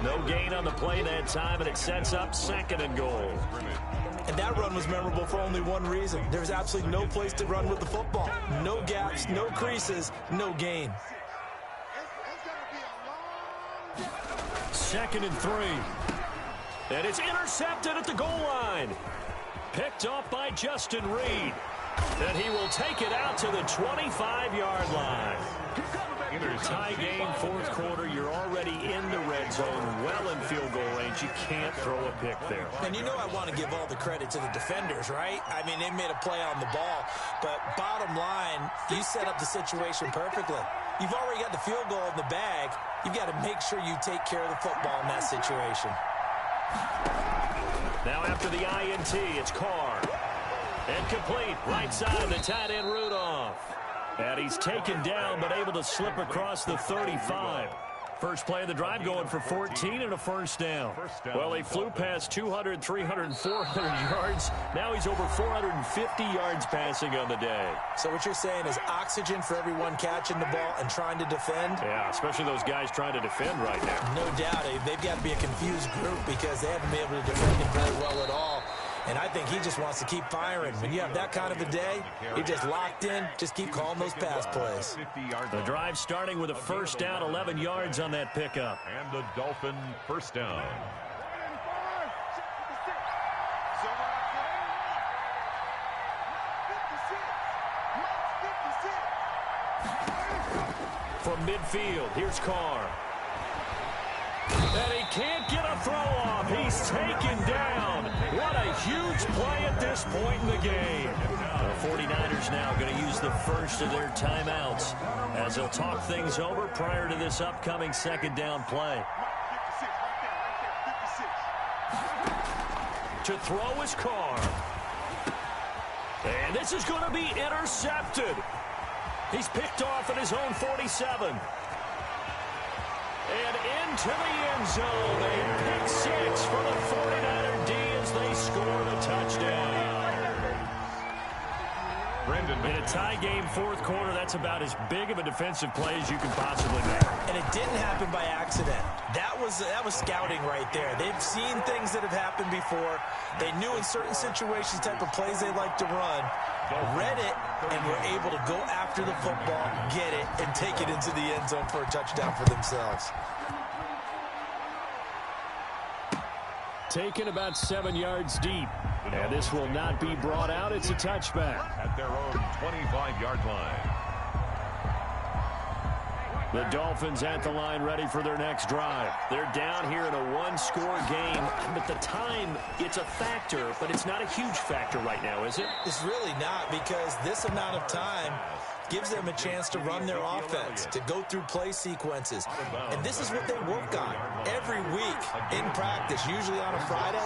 [SPEAKER 2] No gain on the play that time, and it sets up 2nd and goal.
[SPEAKER 3] And that run was memorable for only one reason. There's absolutely no place to run with the football. No gaps, no creases, no gain.
[SPEAKER 2] 2nd and 3. And it's intercepted at the goal line. Picked off by Justin Reed. And he will take it out to the 25-yard line. Tie game, 4th quarter. You're already in the red zone, well in field goal range. You can't throw a pick there.
[SPEAKER 3] And you know I want to give all the credit to the defenders, right? I mean, they made a play on the ball. But bottom line, you set up the situation perfectly. You've already got the field goal in the bag. You've got to make sure you take care of the football in that situation.
[SPEAKER 2] Now after the INT, it's Carr. And complete, right side, the tight end Rudolph. And he's taken down, but able to slip across the 35. First play of the drive going for 14 and a first down. Well, he flew past 200, 300, 400 yards. Now he's over 450 yards passing on the day.
[SPEAKER 3] So what you're saying is oxygen for everyone catching the ball and trying to defend?
[SPEAKER 2] Yeah, especially those guys trying to defend right now.
[SPEAKER 3] No doubt. They've got to be a confused group because they haven't been able to defend him very well at all. And I think he just wants to keep firing. When you have that kind of a day, you're just locked in. Just keep calling those pass plays.
[SPEAKER 2] The drive starting with a first down, 11 yards on that pickup.
[SPEAKER 1] And the Dolphin first down.
[SPEAKER 2] From midfield, here's Carr. And he can't get a throw off. He's taken down. What a huge play at this point in the game. The 49ers now going to use the first of their timeouts as they'll talk things over prior to this upcoming 2nd down play. To throw is Carr. And this is going to be intercepted. He's picked off at his own 47. And into the end zone, a pick 6 for the 49er D as they scored a touchdown. In a tie game, 4th quarter, that's about as big of a defensive play as you can possibly make.
[SPEAKER 3] And it didn't happen by accident. That was scouting right there. They've seen things that have happened before. They knew in certain situations the type of plays they like to run, read it, and were able to go after the football, get it, and take it into the end zone for a touchdown for themselves.
[SPEAKER 2] Taken about 7 yards deep. And this will not be brought out. It's a touchback.
[SPEAKER 1] At their own 25-yard line.
[SPEAKER 2] The Dolphins at the line ready for their next drive. They're down here in a one-score game, but the time, it's a factor, but it's not a huge factor right now, is it?
[SPEAKER 3] It's really not, because this amount of time, gives them a chance to run their offense, to go through play sequences. And this is what they work on every week in practice, usually on a Friday.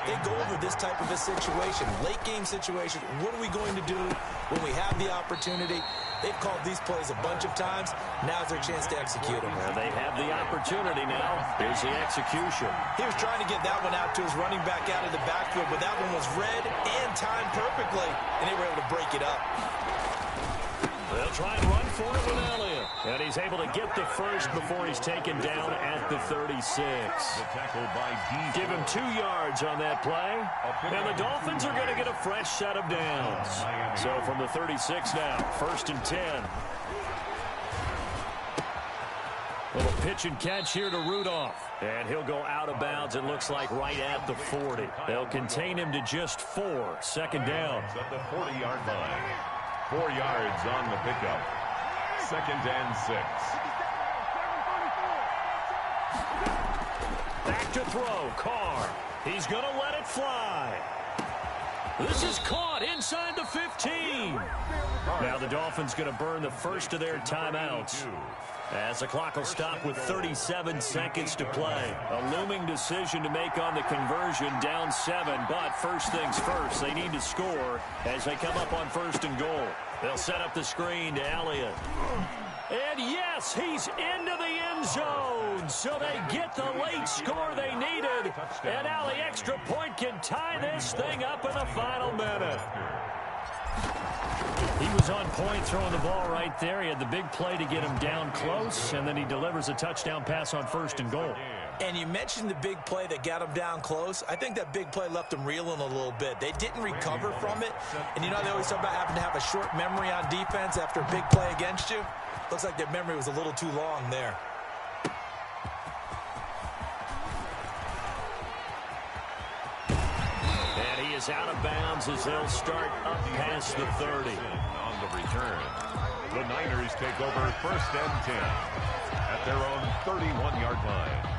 [SPEAKER 3] They go over this type of a situation, late game situation. What are we going to do when we have the opportunity? They've called these plays a bunch of times. Now's their chance to execute them.
[SPEAKER 2] Well, they have the opportunity now. Here's the execution.
[SPEAKER 3] He was trying to get that one out to his running back out of the backfield, but that one was read and timed perfectly, and they were able to break it up.
[SPEAKER 2] They'll try and run for it with Elliott. And he's able to get the first before he's taken down at the 36. Give him 2 yards on that play. And the Dolphins are going to get a fresh set of downs. So from the 36 now, 1st and 10. Little pitch and catch here to Rudolph. And he'll go out of bounds, it looks like, right at the 40. They'll contain him to just 4. 2nd down.
[SPEAKER 1] At the 40-yard line. 4 yards on the pickup. 2nd and 6.
[SPEAKER 2] Back to throw. Carr. He's going to let it fly. This is caught inside the 15. Now the Dolphins going to burn the first of their timeouts, as the clock will stop with 37 seconds to play. A looming decision to make on the conversion, down 7. But first things first, they need to score as they come up on 1st and goal. They'll set up the screen to Elliott. And yes, he's into the end zone. So they get the late score they needed. And now the extra point can tie this thing up in the final minute. He was on point throwing the ball right there. He had the big play to get him down close, and then he delivers a touchdown pass on 1st and goal.
[SPEAKER 3] And you mentioned the big play that got him down close. I think that big play left him reeling a little bit. They didn't recover from it. And you know, they always talk about having to have a short memory on defense after a big play against you. Looks like their memory was a little too long there.
[SPEAKER 2] And he is out of bounds as they'll start up past the 30.
[SPEAKER 1] On the return, the Niners take over 1st and 10 at their own 31-yard line.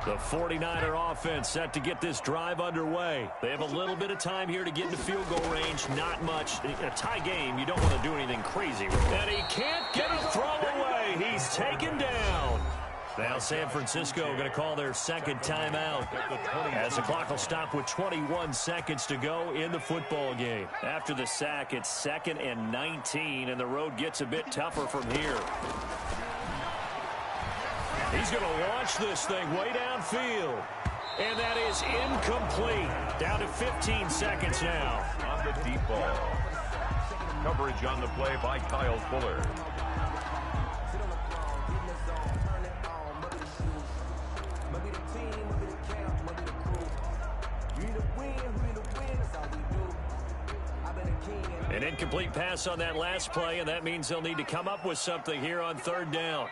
[SPEAKER 2] The 49er offense set to get this drive underway. They have a little bit of time here to get into field goal range. Not much. In a tie game, you don't want to do anything crazy. And he can't get a throw away. He's taken down. Now San Francisco going to call their 2nd timeout, as the clock will stop with 21 seconds to go in the football game. After the sack, it's 2nd and 19, and the road gets a bit tougher from here. He's going to launch this thing way downfield. And that is incomplete. Down to 15 seconds now.
[SPEAKER 1] On the deep ball. Coverage on the play by Kyle Fuller.
[SPEAKER 2] An incomplete pass on that last play, and that means they'll need to come up with something here on 3rd down.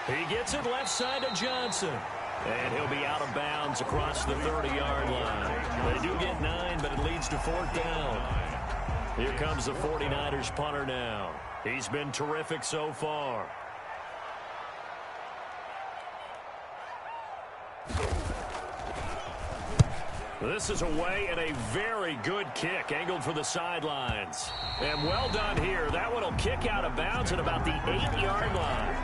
[SPEAKER 2] He gets it left side to Johnson. And he'll be out of bounds across the 30-yard line. They do get 9, but it leads to 4th down. Here comes the 49ers punter now. He's been terrific so far. This is away and a very good kick, angled for the sidelines. And well done here. That one will kick out of bounds at about the 8-yard line.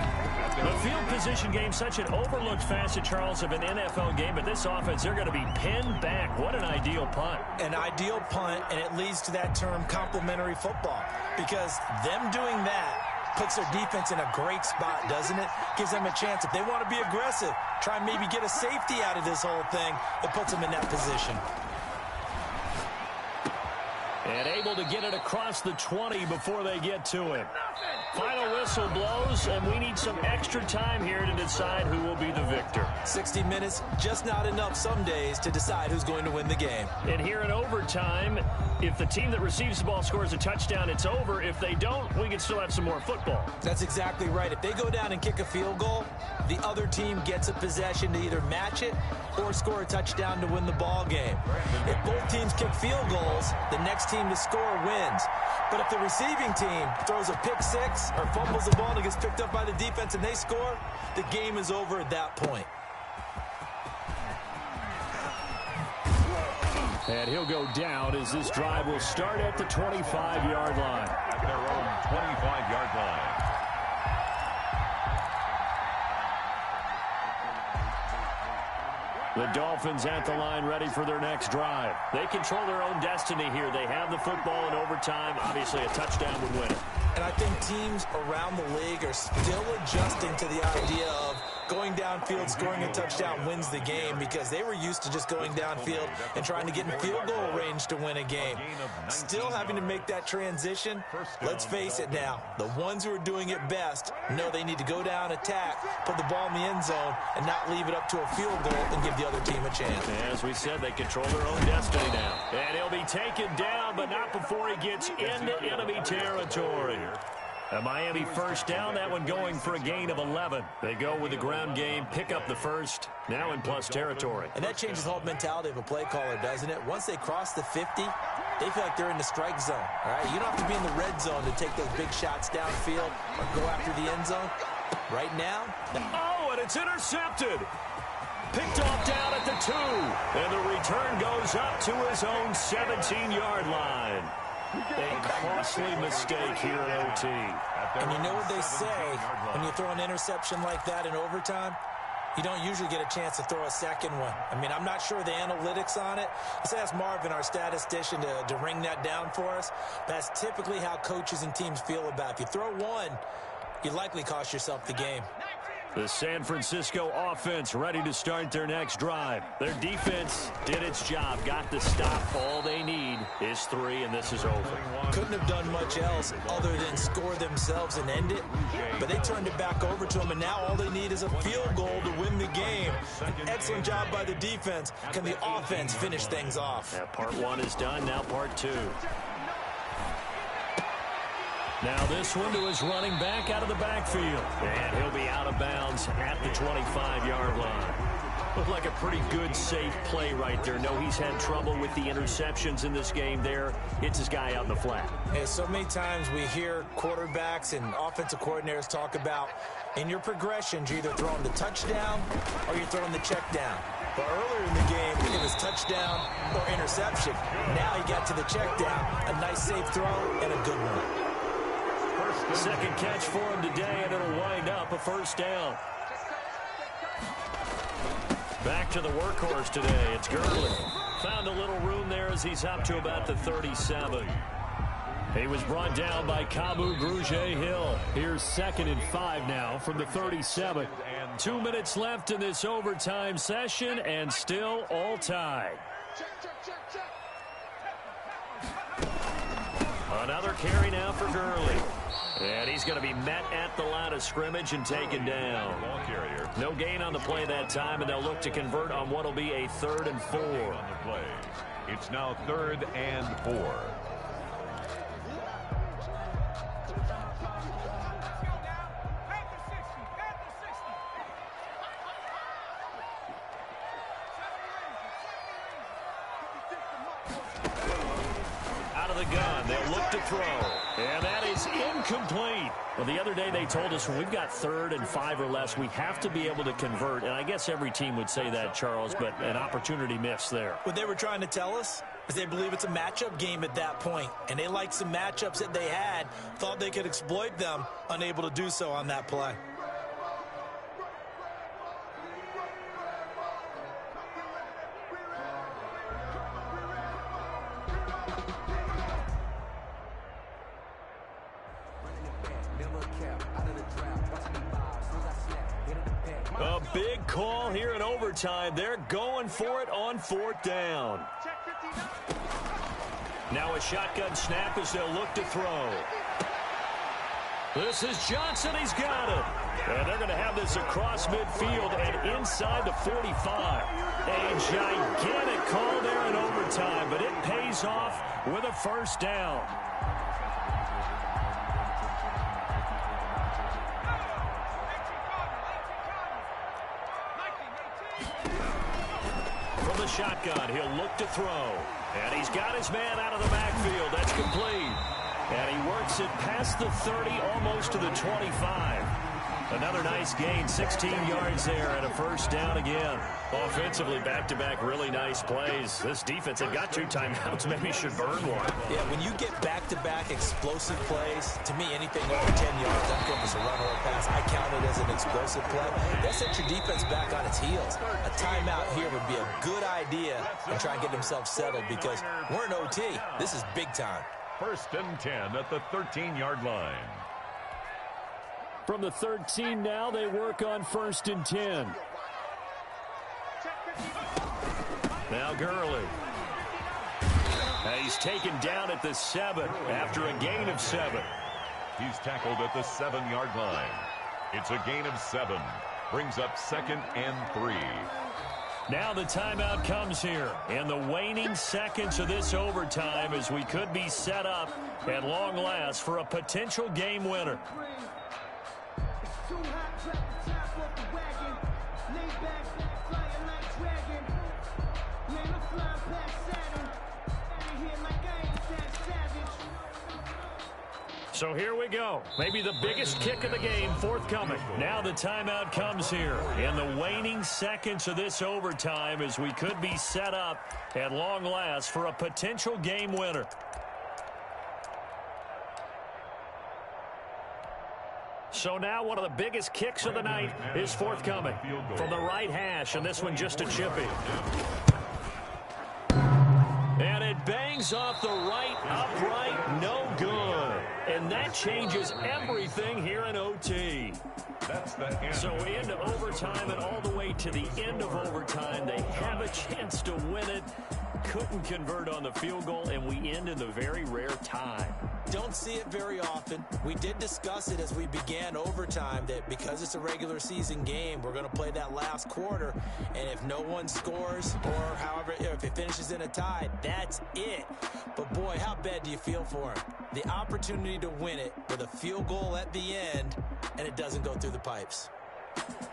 [SPEAKER 2] The field position game, such an overlooked facet, Charles, of an NFL game, but this offense, they're going to be pinned back. What an ideal punt.
[SPEAKER 3] An ideal punt, and it leads to that term complementary football, because them doing that puts their defense in a great spot, doesn't it? Gives them a chance. If they want to be aggressive, try and maybe get a safety out of this whole thing, it puts them in that position.
[SPEAKER 2] And able to get it across the 20 before they get to him. Final whistle blows, and we need some extra time here to decide who will be the victor.
[SPEAKER 3] 60 minutes, just not enough some days to decide who's going to win the game.
[SPEAKER 2] And here in overtime, if the team that receives the ball scores a touchdown, it's over. If they don't, we can still have some more football.
[SPEAKER 3] That's exactly right. If they go down and kick a field goal, the other team gets a possession to either match it or score a touchdown to win the ball game. If both teams kick field goals, the next team to score wins. But if the receiving team throws a pick six or fumbles the ball and it gets picked up by the defense and they score, the game is over at that point.
[SPEAKER 2] And he'll go down as this drive will start at the 25-yard line.
[SPEAKER 1] At their own 25-yard line.
[SPEAKER 2] The Dolphins at the line ready for their next drive. They control their own destiny here. They have the football in overtime. Obviously, a touchdown would win it.
[SPEAKER 3] And I think teams around the league are still adjusting to the idea of going downfield, scoring a touchdown wins the game, because they were used to just going downfield and trying to get in field goal range to win a game. Still having to make that transition. Let's face it now, the ones who are doing it best know they need to go down, attack, put the ball in the end zone, and not leave it up to a field goal and give the other team a chance.
[SPEAKER 2] As we said, they control their own destiny now. And he'll be taken down, but not before he gets into enemy territory. A Miami first down, that one going for a gain of 11. They go with the ground game, pick up the first, now in plus territory.
[SPEAKER 3] And that changes the whole mentality of a play caller, doesn't it? Once they cross the 50, they feel like they're in the strike zone, all right? You don't have to be in the red zone to take those big shots downfield or go after the end zone. Right now...
[SPEAKER 2] Oh, and it's intercepted. Picked off down at the 2. And the return goes up to his own 17-yard line. A costly mistake here in OT.
[SPEAKER 3] And you know what they say, when you throw an interception like that in overtime, you don't usually get a chance to throw a second one. I mean, I'm not sure the analytics on it. Let's ask Marvin, our statistician, to ring that down for us. That's typically how coaches and teams feel about it. If you throw one, you likely cost yourself the game.
[SPEAKER 2] The San Francisco offense ready to start their next drive. Their defense did its job, got the stop. All they need is 3, and this is over.
[SPEAKER 3] Couldn't have done much else other than score themselves and end it, but they turned it back over to them, and now all they need is a field goal to win the game. An excellent job by the defense. Can the offense finish things off?
[SPEAKER 2] Yeah, part 1 is done, now part 2. Now this one to his running back out of the backfield. And he'll be out of bounds at the 25-yard line. Looked like a pretty good, safe play right there. No, he's had trouble with the interceptions in this game there. Hits his guy out in the flat.
[SPEAKER 3] Yeah, so many times we hear quarterbacks and offensive coordinators talk about in your progressions, you're either throwing the touchdown or you're throwing the check down. But earlier in the game, it was touchdown or interception. Now he got to the check down. A nice, safe throw and a good one.
[SPEAKER 2] Second catch for him today, and it'll wind up a first down. Back to the workhorse today. It's Gurley. Found a little room there as he's up to about the 37. He was brought down by Kabu Grugier-Hill. Here's 2nd and 5 now from the 37. 2 minutes left in this overtime session, and still all tied. Another carry now for Gurley. And he's going to be met at the line of scrimmage and taken down. No gain on the play that time, and they'll look to convert on what will be a 3rd and 4.
[SPEAKER 1] It's now 3rd and 4.
[SPEAKER 2] Out of the gun, they'll look to throw. And that is incomplete. Well, the other day they told us when we've got 3rd and 5 or less, we have to be able to convert. And I guess every team would say that, Charles, but an opportunity missed there.
[SPEAKER 3] What they were trying to tell us is they believe it's a matchup game at that point. And they liked some matchups that they had, thought they could exploit them, unable to do so on that play.
[SPEAKER 2] A big call here in overtime. They're going for it on 4th down. Now a shotgun snap as they'll look to throw. This is Johnson. He's got it. And they're going to have this across midfield and inside the 45. A gigantic call there in overtime, but it pays off with a first down. From the shotgun, he'll look to throw. And he's got his man out of the backfield. That's complete. And he works it past the 30, almost to the 25. Another nice gain, 16 yards there and a first down again. Offensively, back-to-back really nice plays. This defense, they've got 2 timeouts, maybe should burn one.
[SPEAKER 3] Yeah, when you get back-to-back explosive plays, to me, anything over 10 yards, I don't care if it's a run or a pass, I count it as an explosive play. That sets your defense back on its heels. A timeout here would be a good idea and try and get himself settled because we're in OT. This is big time.
[SPEAKER 1] 1st and 10 at the 13-yard line.
[SPEAKER 2] From the 13 now, they work on 1st and 10. Now Gurley. He's taken down at the 7 after a gain of 7.
[SPEAKER 1] He's tackled at the 7-yard line. It's a gain of 7. Brings up 2nd and 3.
[SPEAKER 2] Now the timeout comes here in the waning seconds of this overtime as we could be set up at long last for a potential game winner. So here we go. Maybe the biggest kick of the game forthcoming. Now the timeout comes here in the waning seconds of this overtime as we could be set up at long last for a potential game winner. So now one of the biggest kicks of the night is forthcoming from the right hash, and this one just a chippy. And it bangs off the right upright, no good. And that changes everything here in OT. So into overtime and all the way to the end of overtime, they have a chance to win it. Couldn't convert on the field goal, and we end in the very rare tie.
[SPEAKER 3] Don't see it very often. We did discuss it as we began overtime that because it's a regular season game, we're going to play that last quarter. And if no one scores or however, if it finishes in a tie, that's it. But boy, how bad do you feel for him? The opportunity to win it with a field goal at the end, and it doesn't go through the pipes.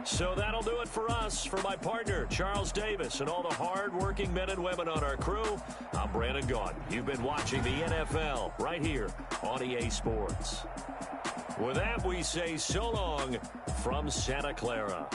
[SPEAKER 2] So that'll do it for us. For my partner, Charles Davis, and all the hard-working men and women on our crew, I'm Brandon Gaudin. You've been watching the NFL right here on EA Sports. With that, we say so long from Santa Clara.